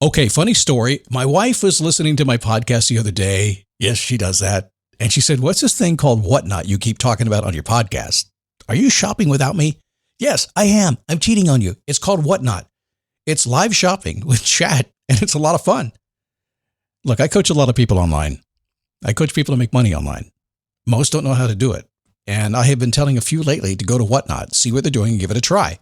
Okay, funny story. My wife was listening to my podcast the other day. Yes, she does that. And she said, "What's this thing called Whatnot you keep talking about on your podcast? Are you shopping without me?" Yes, I am. I'm cheating on you. It's called Whatnot. It's live shopping with chat, and it's a lot of fun. Look, I coach a lot of people online. I coach people to make money online. Most don't know how to do it. And I have been telling a few lately to go to Whatnot, see what they're doing, and give it a try.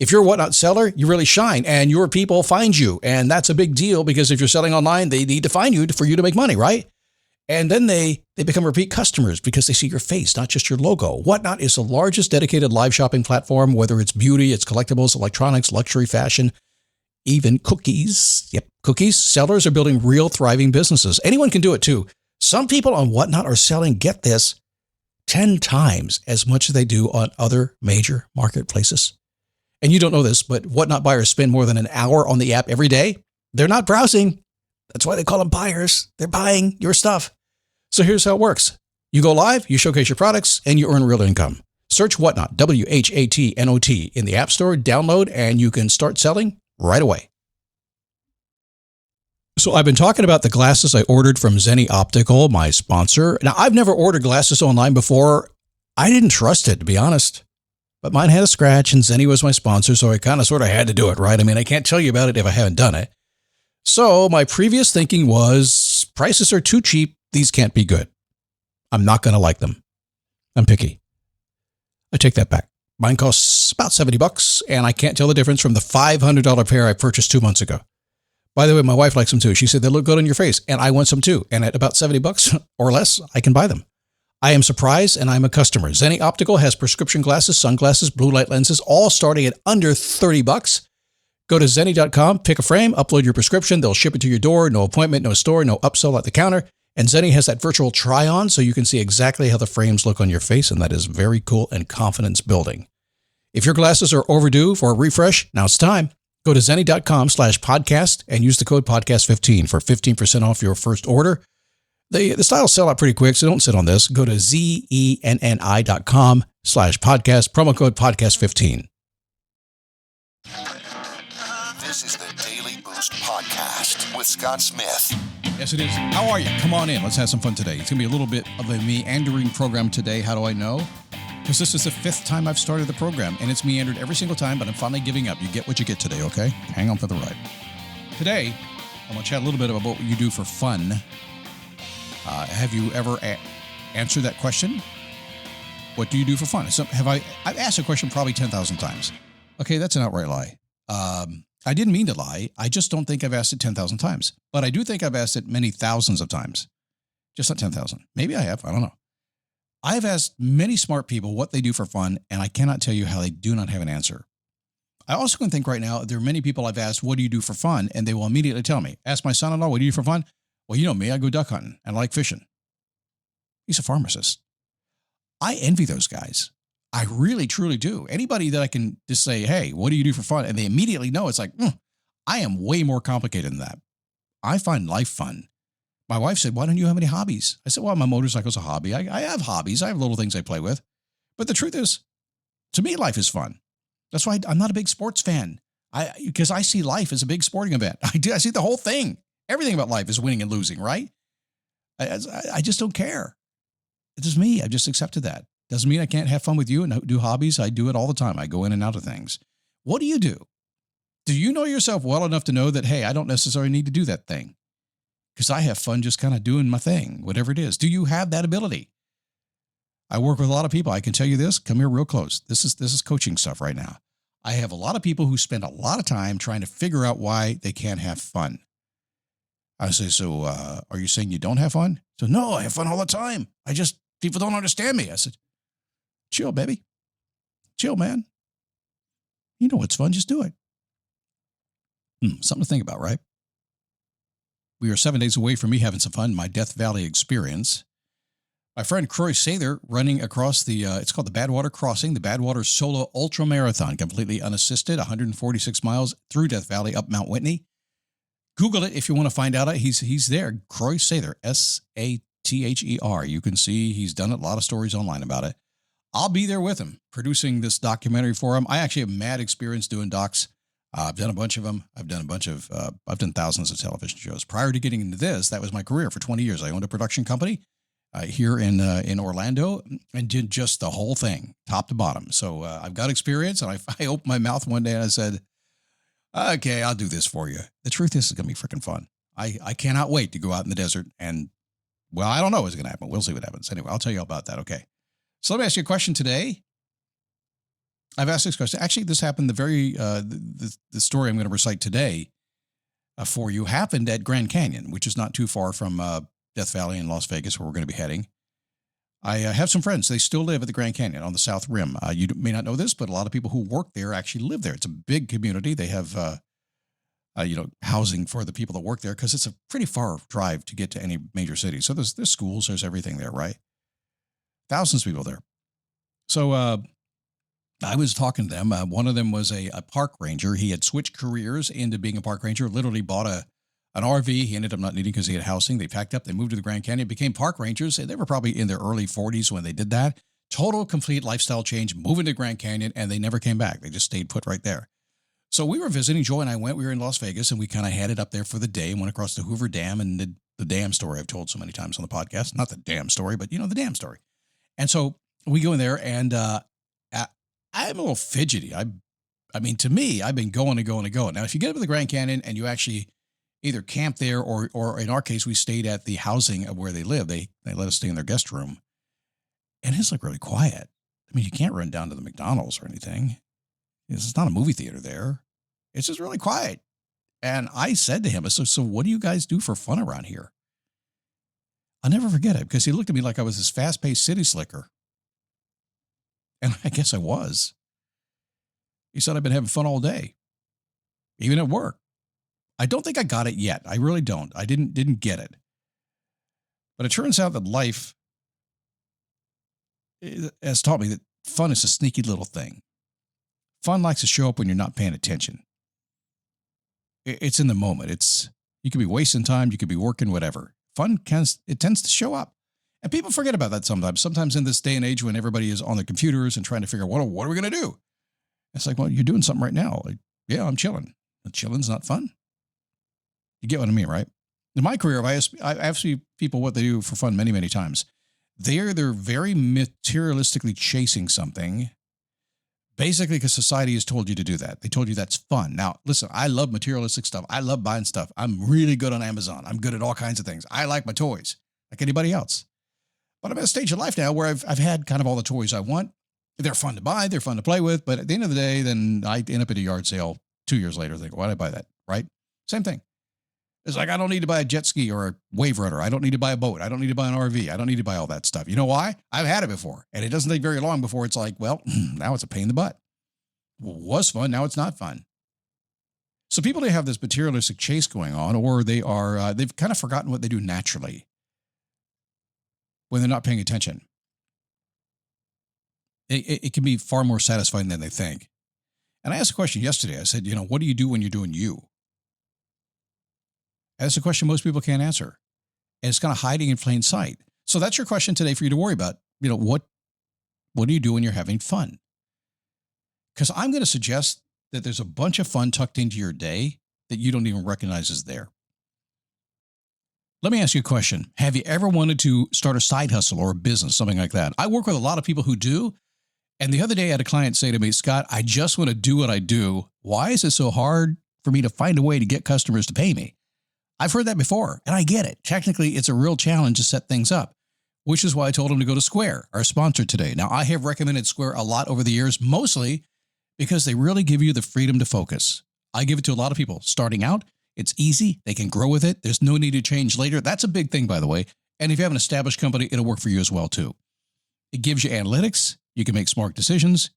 If you're a Whatnot seller, you really shine, and your people find you. And that's a big deal because if you're selling online, they need to find you for you to make money, right? And then they become repeat customers because they see your face, not just your logo. Whatnot is the largest dedicated live shopping platform, whether it's beauty, it's collectibles, electronics, luxury, fashion, even cookies. Yep, cookies. Sellers are building real thriving businesses. Anyone can do it too. Some people on Whatnot are selling, get this, 10 times as much as they do on other major marketplaces. And you don't know this, but Whatnot buyers spend more than an hour on the app every day. They're not browsing. That's why they call them buyers. They're buying your stuff. So here's how it works. You go live, you showcase your products, and you earn real income. Search Whatnot, WHATNOT, in the App Store, download, and you can start selling right away. So I've been talking about the glasses I ordered from Zenni Optical, my sponsor. Now, I've never ordered glasses online before. I didn't trust it, to be honest. But mine had a scratch, and Zenni was my sponsor, so I kind of sort of had to do it, right? I mean, I can't tell you about it if I haven't done it. So my previous thinking was, prices are too cheap. These can't be good. I'm not going to like them. I'm picky. I take that back. Mine costs about $70, and I can't tell the difference from the $500 pair I purchased 2 months ago. By the way, my wife likes them too. She said they look good on your face, and I want some too. And at about $70 or less, I can buy them. I am surprised, and I'm a customer. Zenni Optical has prescription glasses, sunglasses, blue light lenses, all starting at under $30. Go to Zenni.com, pick a frame, upload your prescription. They'll ship it to your door. No appointment, no store, no upsell at the counter. And Zenni has that virtual try-on, so you can see exactly how the frames look on your face, and that is very cool and confidence building. If your glasses are overdue for a refresh, now it's time. Go to Zenni.com/podcast and use the code podcast15 for 15% off your first order. The styles sell out pretty quick, so don't sit on this. Go to ZENNI.com/podcast, promo code podcast15. This is the Daily Boost Podcast with Scott Smith. Yes, it is. How are you? Come on in. Let's have some fun today. It's going to be a little bit of a meandering program today. How do I know? Because this is the 5th time I've started the program, and it's meandered every single time, but I'm finally giving up. You get what you get today, okay? Hang on for the ride. Today, I'm going to chat a little bit about what you do for fun. Have you ever answered that question? What do you do for fun? I've asked a question probably 10,000 times. Okay, that's an outright lie. I didn't mean to lie. I just don't think I've asked it 10,000 times. But I do think I've asked it many thousands of times. Just not 10,000. Maybe I have. I don't know. I have asked many smart people what they do for fun, and I cannot tell you how they do not have an answer. I also can think right now, there are many people I've asked, what do you do for fun? And they will immediately tell me. Ask my son-in-law, what do you do for fun? Well, you know me, I go duck hunting and I like fishing. He's a pharmacist. I envy those guys. I really, truly do. Anybody that I can just say, hey, what do you do for fun? And they immediately know, it's like, I am way more complicated than that. I find life fun. My wife said, why don't you have any hobbies? I said, well, my motorcycle's a hobby. I have hobbies. I have little things I play with. But the truth is, to me, life is fun. That's why I'm not a big sports fan. Because I see life as a big sporting event. I see the whole thing. Everything about life is winning and losing, right? I just don't care. It's just me. I've just accepted that. Doesn't mean I can't have fun with you and do hobbies. I do it all the time. I go in and out of things. What do you do? Do you know yourself well enough to know that, hey, I don't necessarily need to do that thing? Because I have fun just kind of doing my thing, whatever it is. Do you have that ability? I work with a lot of people. I can tell you this. Come here real close. This is coaching stuff right now. I have a lot of people who spend a lot of time trying to figure out why they can't have fun. I say, so are you saying you don't have fun? So, no, I have fun all the time. People don't understand me. I said, chill, baby. Chill, man. You know what's fun. Just do it. Something to think about, right? We are 7 days away from me having some fun, my Death Valley experience. My friend Croy Sather running across it's called the Badwater Crossing, the Badwater Solo Ultra Marathon, completely unassisted, 146 miles through Death Valley up Mount Whitney. Google it if you want to find out. He's there. Croy Sather, Sather. You can see he's done a lot of stories online about it. I'll be there with him, producing this documentary for him. I actually have mad experience doing docs. I've done a bunch of them. I've done thousands of television shows. Prior to getting into this, that was my career for 20 years. I owned a production company here in Orlando and did just the whole thing, top to bottom. So I've got experience, and I opened my mouth one day and I said, okay, I'll do this for you. The truth is, it's going to be freaking fun. I cannot wait to go out in the desert and, well, I don't know what's going to happen. We'll see what happens. Anyway, I'll tell you all about that. Okay. So let me ask you a question today. I've asked this question. Actually, this happened the story I'm going to recite today for you happened at Grand Canyon, which is not too far from Death Valley in Las Vegas, where we're going to be heading. I have some friends. They still live at the Grand Canyon on the South Rim. You may not know this, but a lot of people who work there actually live there. It's a big community. They have, housing for the people that work there because it's a pretty far drive to get to any major city. So there's schools, there's everything there, right? Thousands of people there. So I was talking to them. One of them was a park ranger. He had switched careers into being a park ranger, literally bought an RV. He ended up not needing because he had housing. They packed up, they moved to the Grand Canyon, became park rangers. They were probably in their early 40s when they did that. Total, complete lifestyle change, moving to Grand Canyon, and they never came back. They just stayed put right there. So we were visiting. Joy and I went. We were in Las Vegas, and we kind of headed up there for the day and went across the Hoover Dam and did the dam story I've told so many times on the podcast. Not the dam story, but, the dam story. And so we go in there, and I'm a little fidgety. I mean, to me, I've been going and going and going. Now, if you get up to the Grand Canyon and you actually either camp there or in our case, we stayed at the housing of where they live. They let us stay in their guest room. And it's like really quiet. I mean, you can't run down to the McDonald's or anything. It's not a movie theater there. It's just really quiet. And I said to him, so what do you guys do for fun around here? I'll never forget it because he looked at me like I was this fast-paced city slicker. And I guess I was. He said, I've been having fun all day, even at work. I don't think I got it yet. I really don't. I didn't get it. But it turns out that life has taught me that fun is a sneaky little thing. Fun likes to show up when you're not paying attention. It's in the moment. You could be wasting time. You could be working, whatever. Fun tends to show up. And people forget about that sometimes. Sometimes in this day and age when everybody is on their computers and trying to figure out, what are we going to do? It's like, well, you're doing something right now. Like, yeah, I'm chilling. But chilling's not fun. You get what I mean, right? In my career, I asked people what they do for fun many, many times. They're very materialistically chasing something, basically because society has told you to do that. They told you that's fun. Now, listen, I love materialistic stuff. I love buying stuff. I'm really good on Amazon. I'm good at all kinds of things. I like my toys like anybody else. But I'm at a stage of life now where I've had kind of all the toys I want. They're fun to buy. They're fun to play with. But at the end of the day, then I end up at a yard sale 2 years later. Think, why did I buy that? Right? Same thing. It's like, I don't need to buy a jet ski or a wave runner. I don't need to buy a boat. I don't need to buy an RV. I don't need to buy all that stuff. You know why? I've had it before. And it doesn't take very long before it's like, well, now it's a pain in the butt. Well, it was fun. Now it's not fun. So people, they have this materialistic chase going on, or they've kind of forgotten what they do naturally when they're not paying attention. It can be far more satisfying than they think. And I asked a question yesterday. I said, what do you do when you're doing you? And that's a question most people can't answer. And it's kind of hiding in plain sight. So that's your question today for you to worry about. What do you do when you're having fun? Because I'm going to suggest that there's a bunch of fun tucked into your day that you don't even recognize is there. Let me ask you a question. Have you ever wanted to start a side hustle or a business, something like that? I work with a lot of people who do. And the other day I had a client say to me, Scott, I just want to do what I do. Why is it so hard for me to find a way to get customers to pay me? I've heard that before, and I get it. Technically, it's a real challenge to set things up, which is why I told him to go to Square, our sponsor today. Now, I have recommended Square a lot over the years, mostly because they really give you the freedom to focus. I give it to a lot of people starting out. It's easy. They can grow with it. There's no need to change later. That's a big thing, by the way. And if you have an established company, it'll work for you as well, too. It gives you analytics. You can make smart decisions.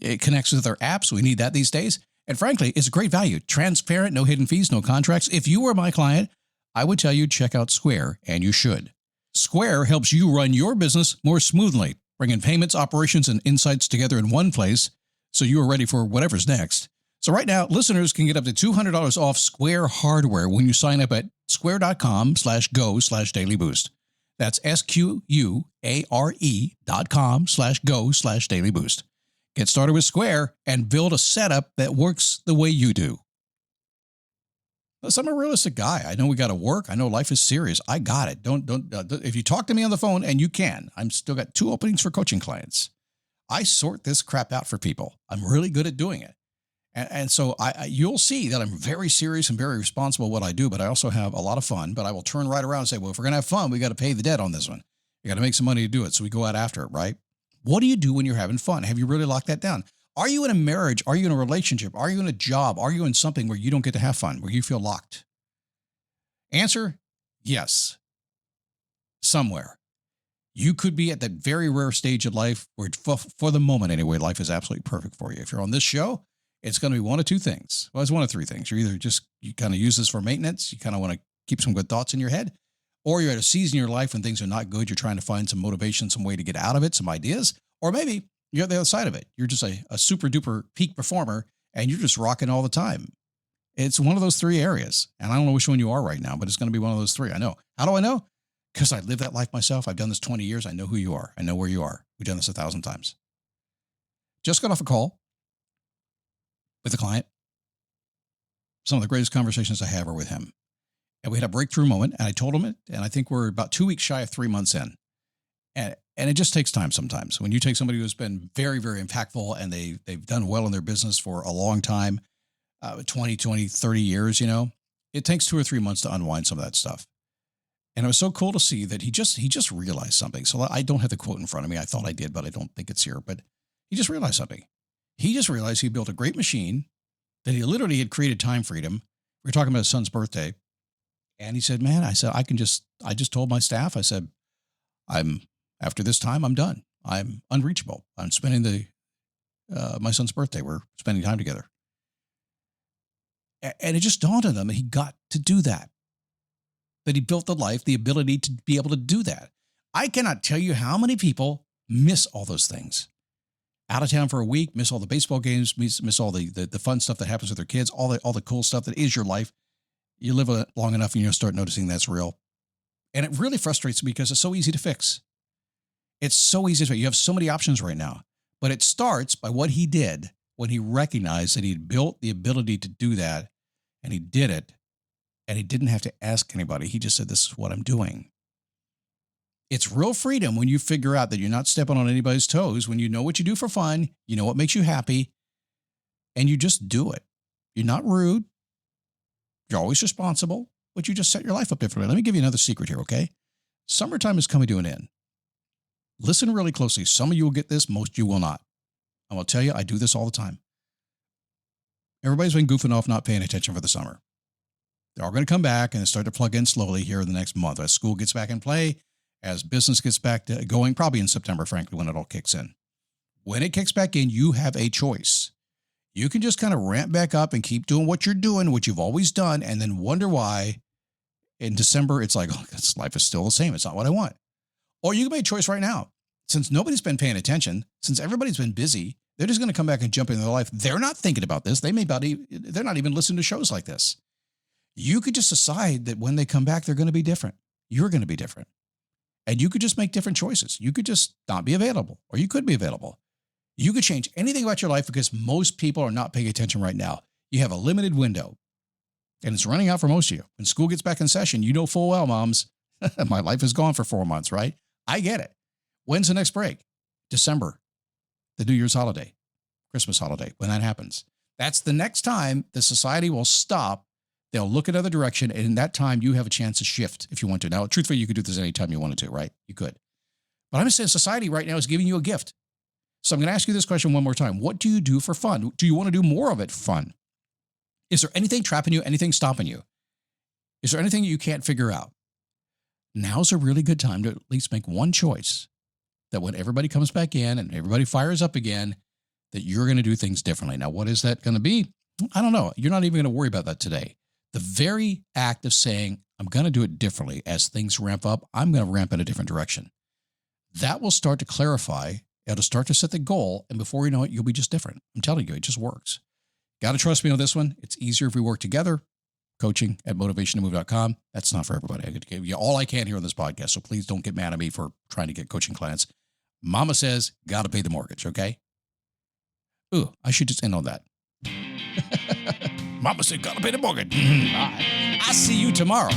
It connects with their apps. We need that these days. And frankly, it's great value. Transparent, no hidden fees, no contracts. If you were my client, I would tell you check out Square, and you should. Square helps you run your business more smoothly, bringing payments, operations, and insights together in one place so you are ready for whatever's next. So right now, listeners can get up to $200 off Square hardware when you sign up at square.com/go/dailyboost. That's SQUARE.com/go/dailyboost. Get started with Square and build a setup that works the way you do. Listen, I'm a realistic guy. I know we got to work. I know life is serious. I got it. If you talk to me on the phone, and you can, I'm still got 2 openings for coaching clients. I sort this crap out for people. I'm really good at doing it. And so you'll see that I'm very serious and very responsible at what I do, but I also have a lot of fun. But I will turn right around and say, well, if we're going to have fun, we got to pay the debt on this one. You got to make some money to do it. So we go out after it, right? What do you do when you're having fun? Have you really locked that down? Are you in a marriage? Are you in a relationship? Are you in a job? Are you in something where you don't get to have fun, where you feel locked? Answer, yes. Somewhere. You could be at that very rare stage of life where, for the moment anyway, life is absolutely perfect for you. If you're on this show, it's going to be one of 2 things. Well, it's one of 3 things. You're either you kind of use this for maintenance. You kind of want to keep some good thoughts in your head, or you're at a season in your life when things are not good. You're trying to find some motivation, some way to get out of it, some ideas, or maybe you're at the other side of it. You're just a super duper peak performer and you're just rocking all the time. It's one of those 3 areas. And I don't know which one you are right now, but it's going to be one of those 3. I know. How do I know? Because I live that life myself. I've done this 20 years. I know who you are. I know where you are. We've done this 1,000 times. Just got off a call with a client. Some of the greatest conversations I have are with him. And we had a breakthrough moment, and I told him it, and I think we're about 2 weeks shy of 3 months in. And it just takes time sometimes. When you take somebody who's been very, very impactful and they've done well in their business for a long time, 20, 30 years, it takes 2 or 3 months to unwind some of that stuff. And it was so cool to see that he just realized something. So I don't have the quote in front of me. I thought I did, but I don't think it's here. But he just realized something. He just realized he built a great machine, that he literally had created time freedom. We were talking about his son's birthday. And he said, man, I just told my staff, I said, after this time, I'm done. I'm unreachable. I'm spending my son's birthday. We're spending time together. And it just dawned on him that he got to do that. That he built the life, the ability to be able to do that. I cannot tell you how many people miss all those things. Out of town for a week, miss all the baseball games, miss all the fun stuff that happens with their kids, all the cool stuff that is your life. You live long enough and you'll start noticing that's real. And it really frustrates me because it's so easy to fix. It's so easy to fix. You have so many options right now. But it starts by what he did when he recognized that he had built the ability to do that, and he did it, and he didn't have to ask anybody. He just said, this is what I'm doing. It's real freedom when you figure out that you're not stepping on anybody's toes, when you know what you do for fun, you know what makes you happy, and you just do it. You're not rude. You're always responsible, but you just set your life up differently. Let me give you another secret here, okay? Summertime is coming to an end. Listen really closely. Some of you will get this, most of you will not. I will tell you, I do this all the time. Everybody's been goofing off, not paying attention for the summer. They're all going to come back and start to plug in slowly here in the next month as school gets back in play, as business gets back to going, probably in September, frankly, when it all kicks in. When it kicks back in, you have a choice. You can just kind of ramp back up and keep doing what you're doing, what you've always done, and then wonder why in December it's like, oh, this life is still the same. It's not what I want. Or you can make a choice right now. Since nobody's been paying attention, since everybody's been busy, they're just going to come back and jump into their life. They're not thinking about this. They're not even listening to shows like this. You could just decide that when they come back, they're going to be different. You're going to be different. And you could just make different choices. You could just not be available, or you could be available. You could change anything about your life because most people are not paying attention right now. You have a limited window, and it's running out for most of you. When school gets back in session, you know full well, moms, my life is gone for 4 months, right? I get it. When's the next break? December, the New Year's holiday, Christmas holiday, when that happens. That's the next time the society will stop. They'll look another direction, and in that time, you have a chance to shift if you want to. Now, truthfully, you could do this anytime you wanted to, right? You could. But I'm just saying society right now is giving you a gift. So I'm going to ask you this question one more time. What do you do for fun? Do you want to do more of it for fun? Is there anything trapping you, anything stopping you? Is there anything you can't figure out? Now's a really good time to at least make one choice that when everybody comes back in and everybody fires up again, that you're going to do things differently. Now, what is that going to be? I don't know. You're not even going to worry about that today. The very act of saying, I'm going to do it differently as things ramp up, I'm going to ramp in a different direction. That will start to clarify. It'll start to set the goal. And before you know it, you'll be just different. I'm telling you, it just works. Got to trust me on this one. It's easier if we work together. Coaching at motivationtomove.com. That's not for everybody. I could give you all I can here on this podcast. So please don't get mad at me for trying to get coaching clients. Mama says, got to pay the mortgage. Okay. Ooh, I should just end on that. Mama said, gotta pay the mortgage. Bye. I'll see you tomorrow.